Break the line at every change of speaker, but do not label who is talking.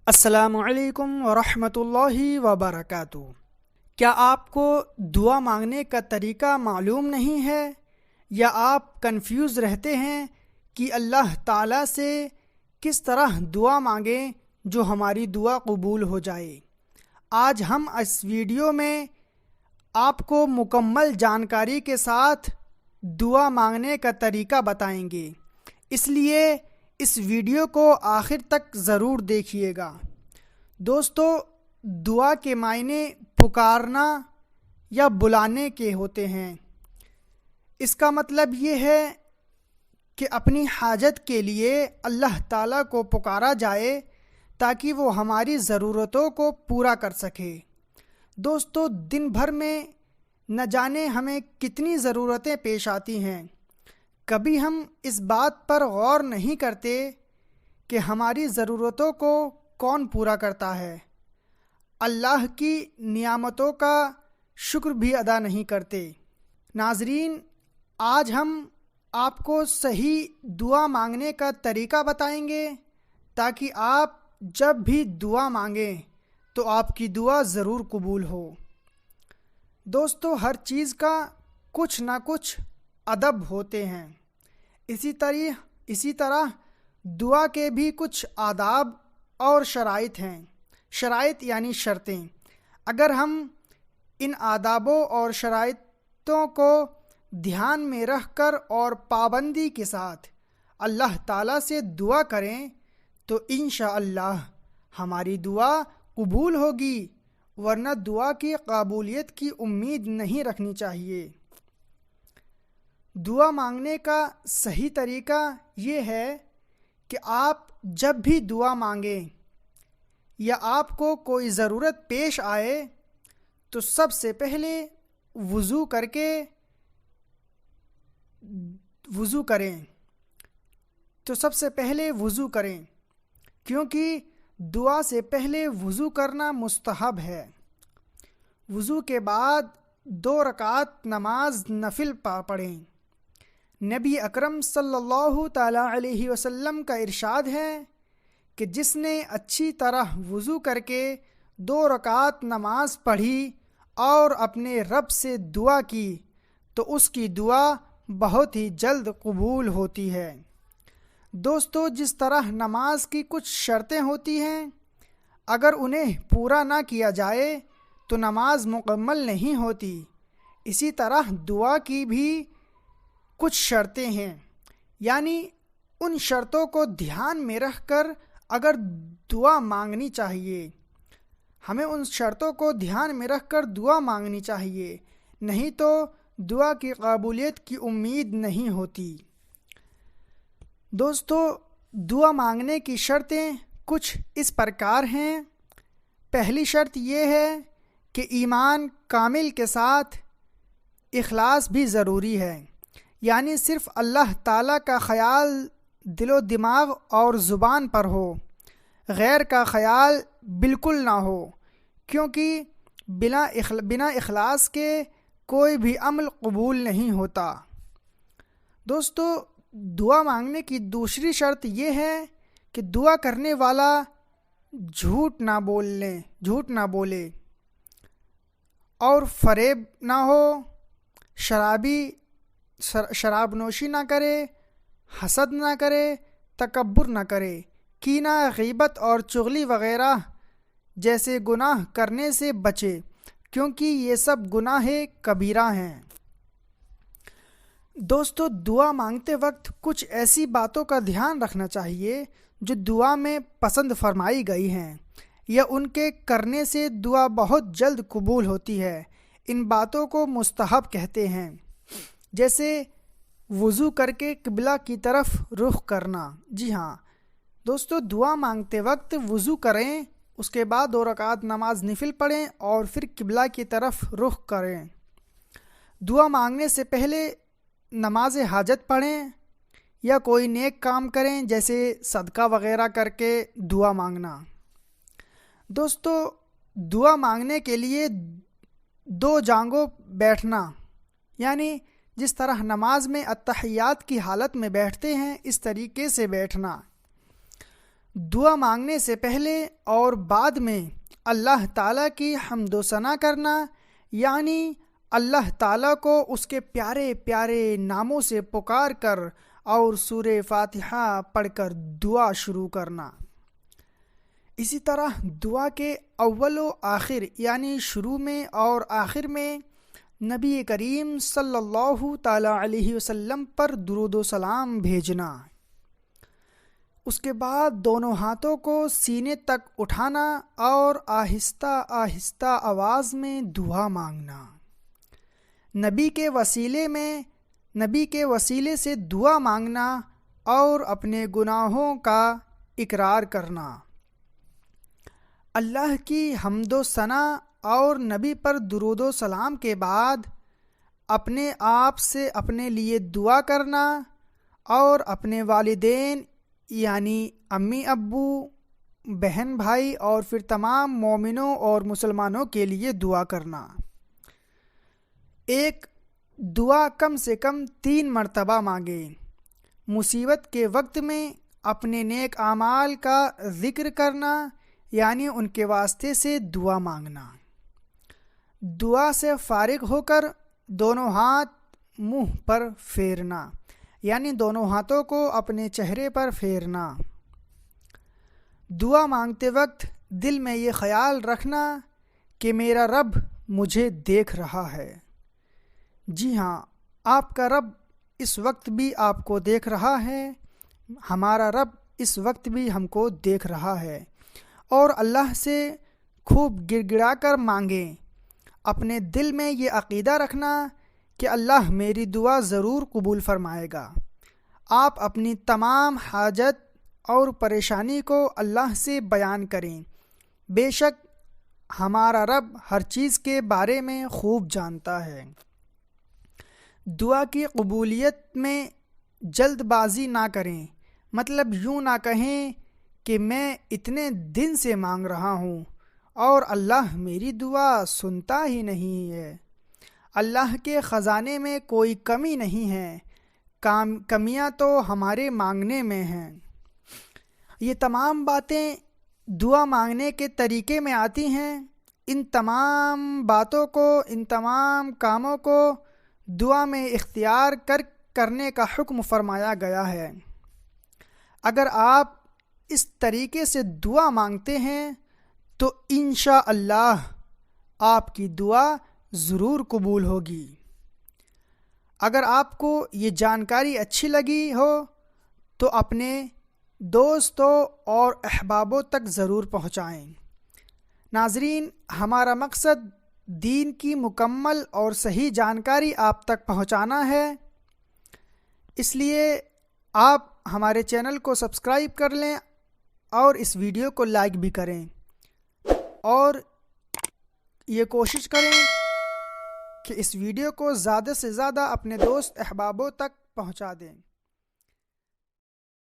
السلام علیکم ورحمۃ اللہ وبرکاتہ۔ کیا آپ کو دعا مانگنے کا طریقہ معلوم نہیں ہے یا آپ کنفیوز رہتے ہیں کہ اللہ تعالیٰ سے کس طرح دعا مانگیں جو ہماری دعا قبول ہو جائے؟ آج ہم اس ویڈیو میں آپ کو مکمل جانکاری کے ساتھ دعا مانگنے کا طریقہ بتائیں گے، اس لیے اس ویڈیو کو آخر تک ضرور دیکھیے گا۔ دوستو، دعا کے معنی پکارنا یا بلانے کے ہوتے ہیں۔ اس کا مطلب یہ ہے کہ اپنی حاجت کے لیے اللہ تعالیٰ کو پکارا جائے تاکہ وہ ہماری ضرورتوں کو پورا کر سکے۔ دوستو، دن بھر میں نہ جانے ہمیں کتنی ضرورتیں پیش آتی ہیں۔ کبھی ہم اس بات پر غور نہیں کرتے کہ ہماری ضرورتوں کو کون پورا کرتا ہے۔ اللہ کی نعمتوں کا شکر بھی ادا نہیں کرتے۔ ناظرین، آج ہم آپ کو صحیح دعا مانگنے کا طریقہ بتائیں گے تاکہ آپ جب بھی دعا مانگیں تو آپ کی دعا ضرور قبول ہو۔ دوستو، ہر چیز کا کچھ نہ کچھ ادب ہوتے ہیں، اسی طرح دعا کے بھی کچھ آداب اور شرائط ہیں۔ شرائط یعنی شرطیں۔ اگر ہم ان آدابوں اور شرائطوں کو دھیان میں رکھ کر اور پابندی کے ساتھ اللہ تعالیٰ سے دعا کریں تو انشاءاللہ ہماری دعا قبول ہوگی، ورنہ دعا کی قبولیت کی امید نہیں رکھنی چاہیے۔ دعا مانگنے کا صحیح طریقہ یہ ہے کہ آپ جب بھی دعا مانگیں یا آپ کو کوئی ضرورت پیش آئے تو سب سے پہلے وضو کریں کیونکہ دعا سے پہلے وضو کرنا مستحب ہے۔ وضو کے بعد 2 رکعت نماز نفل پڑھیں۔ نبی اکرم صلی اللہ تعالیٰ علیہ وسلم کا ارشاد ہے کہ جس نے اچھی طرح وضو کر کے 2 رکعت نماز پڑھی اور اپنے رب سے دعا کی تو اس کی دعا بہت ہی جلد قبول ہوتی ہے۔ دوستو، جس طرح نماز کی کچھ شرطیں ہوتی ہیں، اگر انہیں پورا نہ کیا جائے تو نماز مکمل نہیں ہوتی، اسی طرح دعا کی بھی کچھ شرطیں ہیں، یعنی ان شرطوں کو دھیان میں رکھ کر اگر دعا مانگنی چاہیے، ہمیں ان شرطوں کو دھیان میں رکھ کر دعا مانگنی چاہیے، نہیں تو دعا کی قبولیت کی امید نہیں ہوتی۔ دوستو، دعا مانگنے کی شرطیں کچھ اس پرکار ہیں۔ پہلی شرط یہ ہے کہ ایمان کامل کے ساتھ اخلاص بھی ضروری ہے، یعنی صرف اللہ تعالیٰ کا خیال دل و دماغ اور زبان پر ہو، غیر کا خیال بالکل نہ ہو، کیونکہ بنا اخلاص کے کوئی بھی عمل قبول نہیں ہوتا۔ دوستو، دعا مانگنے کی دوسری شرط یہ ہے کہ دعا کرنے والا جھوٹ نہ بولے اور فریب نہ ہو، شراب نوشی نہ کرے، حسد نہ کرے، تکبر نہ کرے، کینہ، غیبت اور چغلی وغیرہ جیسے گناہ کرنے سے بچے، کیونکہ یہ سب گناہ کبیرہ ہیں۔ دوستو، دعا مانگتے وقت کچھ ایسی باتوں کا دھیان رکھنا چاہیے جو دعا میں پسند فرمائی گئی ہیں یا ان کے کرنے سے دعا بہت جلد قبول ہوتی ہے۔ ان باتوں کو مستحب کہتے ہیں، جیسے وضو کر کے قبلہ کی طرف رخ کرنا۔ جی ہاں دوستو، دعا مانگتے وقت وضو کریں، اس کے بعد 2 رکعت نماز نفل پڑھیں اور پھر قبلہ کی طرف رخ کریں۔ دعا مانگنے سے پہلے نماز حاجت پڑھیں یا کوئی نیک کام کریں، جیسے صدقہ وغیرہ کر کے دعا مانگنا۔ دوستو، دعا مانگنے کے لیے 2 جانگوں بیٹھنا، یعنی جس طرح نماز میں اتحیات کی حالت میں بیٹھتے ہیں اس طریقے سے بیٹھنا۔ دعا مانگنے سے پہلے اور بعد میں اللہ تعالیٰ کی حمد و ثنا کرنا، یعنی اللہ تعالیٰ کو اس کے پیارے پیارے ناموں سے پکار کر اور سورہ فاتحہ پڑھ کر دعا شروع کرنا۔ اسی طرح دعا کے اول و آخر یعنی شروع میں اور آخر میں نبی کریم صلی اللہ تعالیٰ علیہ وسلم پر درود و سلام بھیجنا۔ اس کے بعد دونوں ہاتھوں کو سینے تک اٹھانا اور آہستہ آہستہ آواز میں دعا مانگنا۔ نبی کے وسیلے سے دعا مانگنا اور اپنے گناہوں کا اقرار کرنا۔ اللہ کی حمد و ثنا اور نبی پر درود و سلام کے بعد اپنے آپ سے اپنے لیے دعا کرنا اور اپنے والدین یعنی امی ابو، بہن بھائی اور پھر تمام مومنوں اور مسلمانوں کے لیے دعا کرنا۔ ایک دعا کم سے کم 3 مرتبہ مانگیں۔ مصیبت کے وقت میں اپنے نیک اعمال کا ذکر کرنا، یعنی ان کے واسطے سے دعا مانگنا۔ دعا سے فارغ ہو کر دونوں ہاتھ منہ پر پھیرنا، یعنی دونوں ہاتھوں کو اپنے چہرے پر پھیرنا۔ دعا مانگتے وقت دل میں یہ خیال رکھنا کہ میرا رب مجھے دیکھ رہا ہے۔ جی ہاں، آپ کا رب اس وقت بھی آپ کو دیکھ رہا ہے، ہمارا رب اس وقت بھی ہم کو دیکھ رہا ہے۔ اور اللہ سے خوب گڑ گڑا کر مانگیں۔ اپنے دل میں یہ عقیدہ رکھنا کہ اللہ میری دعا ضرور قبول فرمائے گا۔ آپ اپنی تمام حاجت اور پریشانی کو اللہ سے بیان کریں۔ بے شک ہمارا رب ہر چیز کے بارے میں خوب جانتا ہے۔ دعا کی قبولیت میں جلد بازی نہ کریں، مطلب یوں نہ کہیں کہ میں اتنے دن سے مانگ رہا ہوں اور اللہ میری دعا سنتا ہی نہیں ہے۔ اللہ کے خزانے میں کوئی کمی نہیں ہے، کمیاں تو ہمارے مانگنے میں ہیں۔ یہ تمام باتیں دعا مانگنے کے طریقے میں آتی ہیں۔ ان تمام باتوں کو، ان تمام کاموں کو دعا میں اختیار کرنے کا حکم فرمایا گیا ہے۔ اگر آپ اس طریقے سے دعا مانگتے ہیں تو انشاءاللہ آپ کی دعا ضرور قبول ہوگی۔ اگر آپ کو یہ جانکاری اچھی لگی ہو تو اپنے دوستوں اور احبابوں تک ضرور پہنچائیں۔ ناظرین، ہمارا مقصد دین کی مکمل اور صحیح جانکاری آپ تک پہنچانا ہے، اس لیے آپ ہمارے چینل کو سبسکرائب کر لیں اور اس ویڈیو کو لائک بھی کریں، اور یہ کوشش کریں کہ اس ویڈیو کو زیادہ سے زیادہ اپنے دوست احبابوں تک پہنچا دیں۔